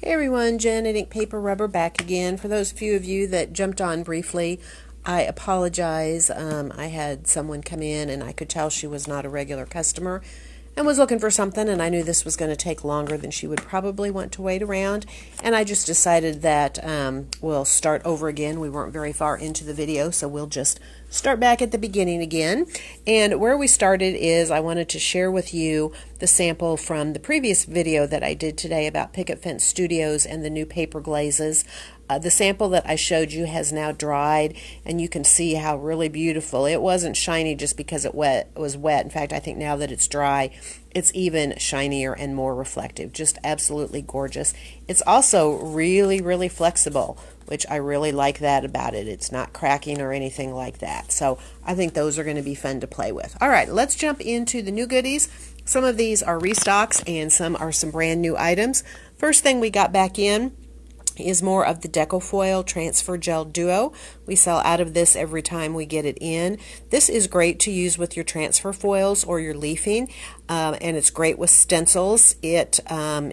Hey everyone, Jen at Ink Paper Rubber back again. For those few of you that jumped on briefly, I apologize. I had someone come in and I could tell she was not a regular customer and was looking for something, and I knew this was going to take longer than she would probably want to wait around, and I just decided that we'll start over again. We weren't very far into the video, so we'll just start back at the beginning again. And where we started is I wanted to share with you the sample from the previous video that I did today about Picket Fence Studios and the new paper glazes. The sample that I showed you has now dried, and you can see how really beautiful. It wasn't shiny just because it was wet. In fact, I think now that it's dry, it's even shinier and more reflective. Just absolutely gorgeous. It's also really, really flexible, which I really like that about it. It's not cracking or anything like that. So I think those are going to be fun to play with. All right, let's jump into the new goodies. Some of these are restocks and some are some brand new items. First thing we got back in is more of the Decofoil Transfer Gel Duo. We sell out of this every time we get it in. This is great to use with your transfer foils or your leafing, and it's great with stencils. It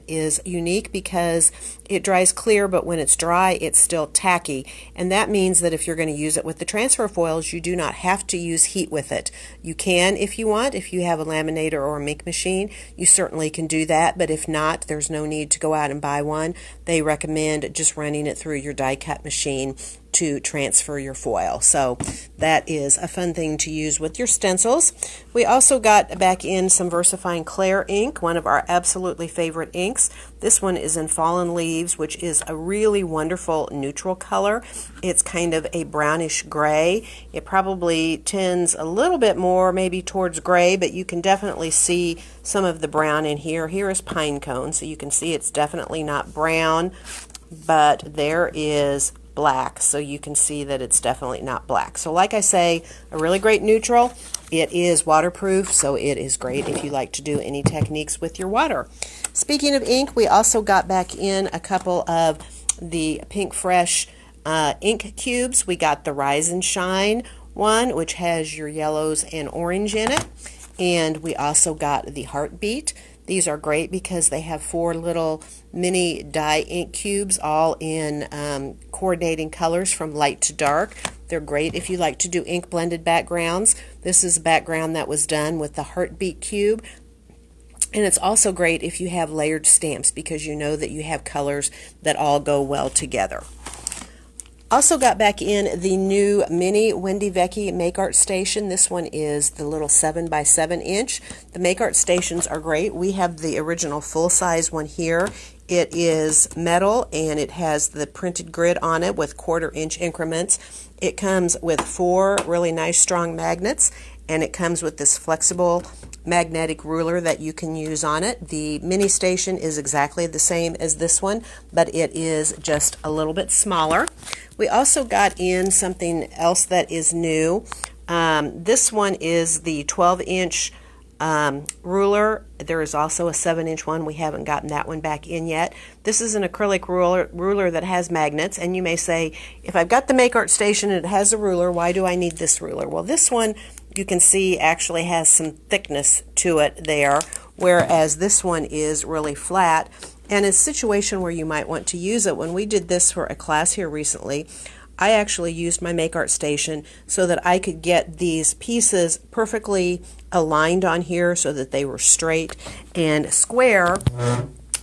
is unique because it dries clear, but when it's dry, it's still tacky, and that means that if you're going to use it with the transfer foils, you do not have to use heat with it. You can if you want. If you have a laminator or a Mink machine, you certainly can do that, but if not, there's no need to go out and buy one. They recommend just running it through your die cut machine to transfer your foil. So that is a fun thing to use with your stencils. We also got back in some VersaFine Clair ink, one of our absolutely favorite inks. This one is in Fallen Leaves, which is a really wonderful neutral color. It's kind of a brownish gray. It probably tends a little bit more maybe towards gray, but you can definitely see some of the brown in here. Here is pine cone, so you can see it's definitely not brown, but there is black, so you can see that it's definitely not black. So like I say, a really great neutral. It is waterproof, so it is great if you like to do any techniques with your water. Speaking of ink, we also got back in a couple of the Pink Fresh ink cubes. We got the Rise and Shine one, which has your yellows and orange in it, and we also got the Heartbeat. These are great because they have 4 little mini dye ink cubes, all in coordinating colors from light to dark. They're great if you like to do ink blended backgrounds. This is a background that was done with the Heartbeat cube. And it's also great if you have layered stamps because you know that you have colors that all go well together. Also got back in the new mini Wendy Vecchi Make Art Station. This one is the little 7x7 inch. The Make Art Stations are great. We have the original full-size one here. It is metal and it has the printed grid on it with 1/4 inch increments. It comes with 4 really nice strong magnets, and it comes with this flexible magnetic ruler that you can use on it. The mini station is exactly the same as this one, but it is just a little bit smaller. We also got in something else that is new. This one is the 12-inch ruler. There is also a 7-inch one. We haven't gotten that one back in yet. This is an acrylic ruler that has magnets, and you may say, if I've got the Make Art Station and it has a ruler, why do I need this ruler? Well, this one you can see actually has some thickness to it there, whereas this one is really flat. And a situation where you might want to use it, when we did this for a class here recently, I actually used my Make Art Station so that I could get these pieces perfectly aligned on here so that they were straight and square.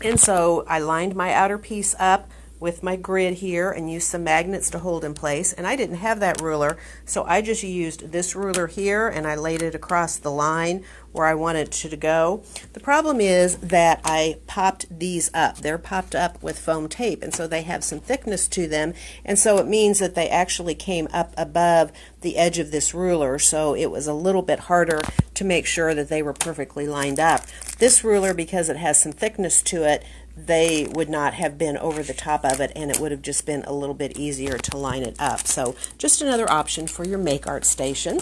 And so I lined my outer piece up with my grid here and used some magnets to hold in place, and I didn't have that ruler, so I just used this ruler here and I laid it across the line where I wanted it to go. The problem is that I popped these up. They're popped up with foam tape, and so they have some thickness to them, and so it means that they actually came up above the edge of this ruler, so it was a little bit harder to make sure that they were perfectly lined up. This ruler, because it has some thickness to it, they would not have been over the top of it, and it would have just been a little bit easier to line it up. So just another option for your Make Art Station.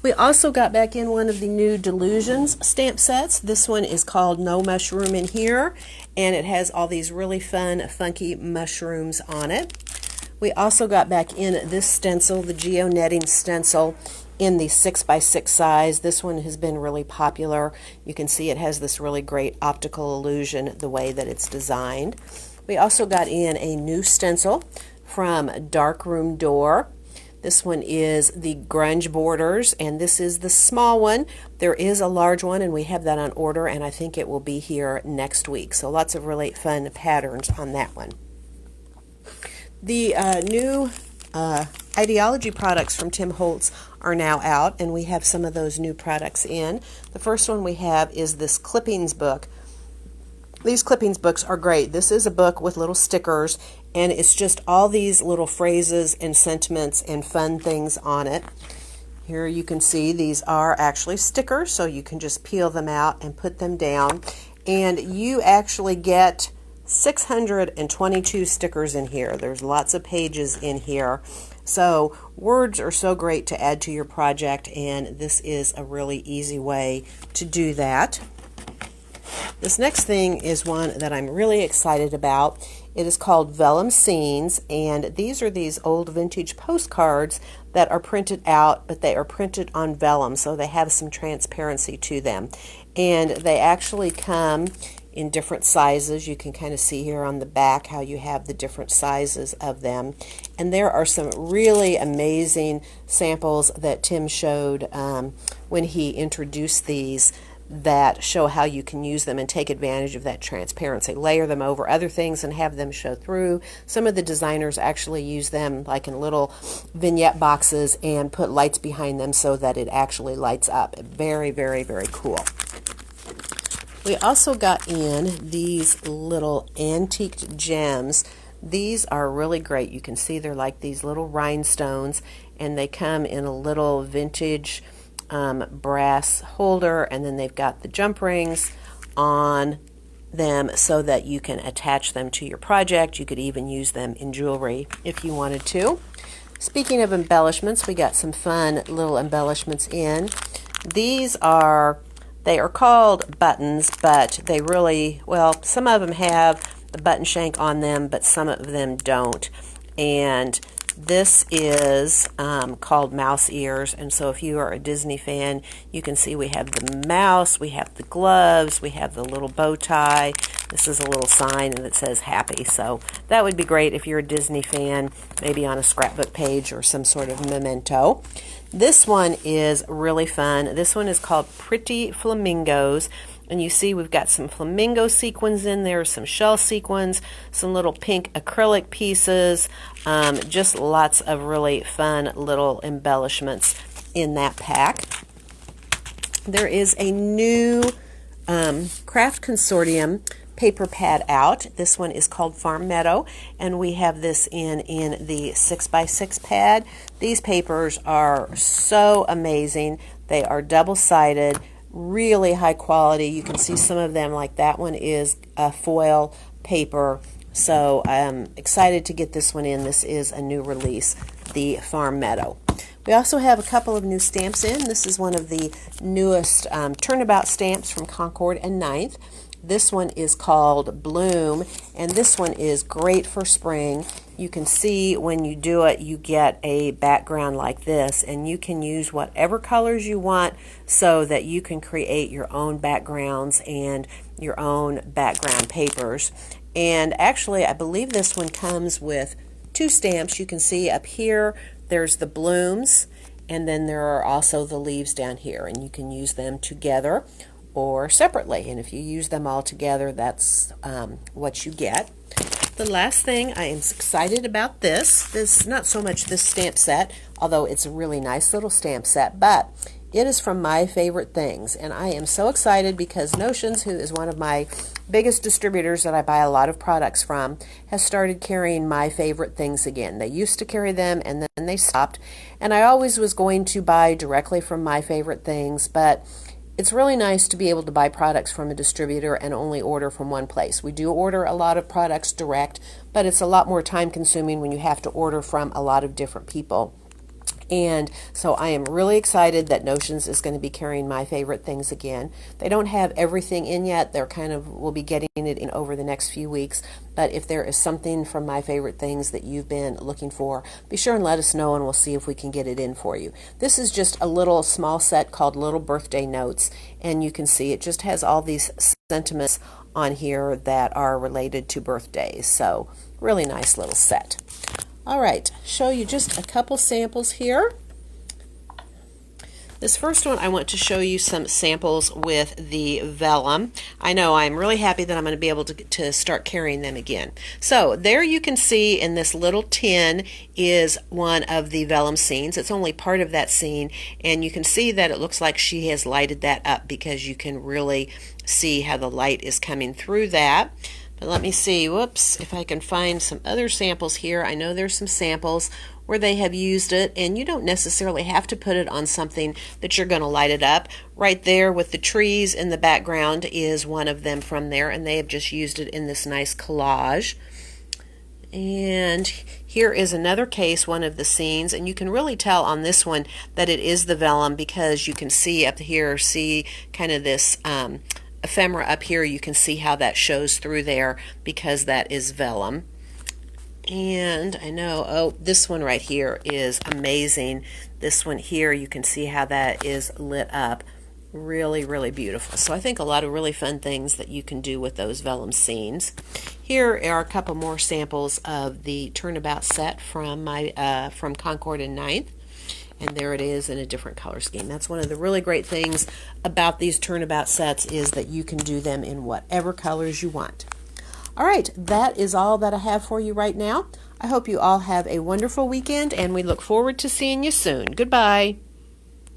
We also got back in one of the new Delusions stamp sets. This one is called No Mushroom in Here, and it has all these really fun, funky mushrooms on it. We also got back in this stencil, the Geo Netting stencil. in the 6x6 size. This one has been really popular. You can see it has this really great optical illusion the way that it's designed. We also got in a new stencil from Darkroom Door. This one is the Grunge Borders, and this is the small one. There is a large one, and we have that on order, and I think it will be here next week. So lots of really fun patterns on that one. The new Idea-ology products from Tim Holtz are now out, and we have some of those new products in. The first one we have is this clippings book. These clippings books are great. This is a book with little stickers, and it's just all these little phrases and sentiments and fun things on it. Here you can see these are actually stickers, so you can just peel them out and put them down. And you actually get 622 stickers in here. There's lots of pages in here. So words are so great to add to your project, and this is a really easy way to do that. This next thing is one that I'm really excited about. It is called Vellum Scenes, and these are these old vintage postcards that are printed out, but they are printed on vellum, so they have some transparency to them. And they actually come in different sizes. You can kind of see here on the back how you have the different sizes of them. And there are some really amazing samples that Tim showed when he introduced these, that show how you can use them and take advantage of that transparency. Layer them over other things and have them show through. Some of the designers actually use them like in little vignette boxes and put lights behind them so that it actually lights up. Very, very, very cool. We also got in these little antiqued gems. These are really great. You can see they're like these little rhinestones, and they come in a little vintage brass holder, and then they've got the jump rings on them so that you can attach them to your project. You could even use them in jewelry if you wanted to. Speaking of embellishments, we got some fun little embellishments in. They are called buttons, but they really, well, some of them have the button shank on them, but some of them don't. And this is called mouse ears, and so if you are a Disney fan, you can see we have the mouse, we have the gloves, we have the little bow tie. This is a little sign that says happy, so that would be great if you're a Disney fan, maybe on a scrapbook page or some sort of memento. This one is really fun. This one is called Pretty Flamingos. And you see we've got some flamingo sequins in there, some shell sequins, some little pink acrylic pieces, just lots of really fun little embellishments in that pack. There is a new Craft Consortium paper pad out. This one is called Farm Meadow, and we have this in the 6x6 pad. These papers are so amazing. They are double-sided, really high quality. You can see some of them, like that one is a foil paper. So I'm excited to get this one in. This is a new release, the Farm Meadow. We also have a couple of new stamps in. This is one of the newest turnabout stamps from Concord and Ninth. This one is called Bloom, and this one is great for spring. You can see when you do it, you get a background like this, and you can use whatever colors you want so that you can create your own backgrounds and your own background papers. And actually, I believe this one comes with two stamps. You can see up here, there's the blooms, and then there are also the leaves down here, and you can use them together or separately, and if you use them all together, that's what you get. The last thing, I am excited about this not so much this stamp set, although it's a really nice little stamp set, but it is from My Favorite Things, and I am so excited because Notions, who is one of my biggest distributors that I buy a lot of products from, has started carrying My Favorite Things again. They used to carry them, and then they stopped, and I always was going to buy directly from My Favorite Things, but it's really nice to be able to buy products from a distributor and only order from one place. We do order a lot of products direct, but it's a lot more time consuming when you have to order from a lot of different people. And so I am really excited that Notions is going to be carrying my favorite things again. They don't have everything in yet. They're we'll be getting it in over the next few weeks. But if there is something from my favorite things that you've been looking for, be sure and let us know and we'll see if we can get it in for you. This is just a little small set called Little Birthday Notes, and you can see it just has all these sentiments on here that are related to birthdays. So really nice little set. All right, show you just a couple samples here. This first one, I want to show you some samples with the vellum. I know I'm really happy that I'm going to be able to start carrying them again. So there you can see in this little tin is one of the vellum scenes. It's only part of that scene, and you can see that it looks like she has lighted that up because you can really see how the light is coming through that. But let me see, whoops, if I can find some other samples here. I know there's some samples where they have used it, and you don't necessarily have to put it on something that you're going to light it up. Right there with the trees in the background is one of them from there, and they have just used it in this nice collage. And here is another case, one of the scenes, and you can really tell on this one that it is the vellum because you can see up here, see kind of this ephemera up here. You can see how that shows through there because that is vellum. And I know, oh, this one right here is amazing. This one here, you can see how that is lit up. Really, really beautiful. So I think a lot of really fun things that you can do with those vellum scenes. Here are a couple more samples of the Turnabout set from my from Concord and Ninth. And there it is in a different color scheme. That's one of the really great things about these Turnabout sets is that you can do them in whatever colors you want. All right, that is all that I have for you right now. I hope you all have a wonderful weekend, and we look forward to seeing you soon. Goodbye.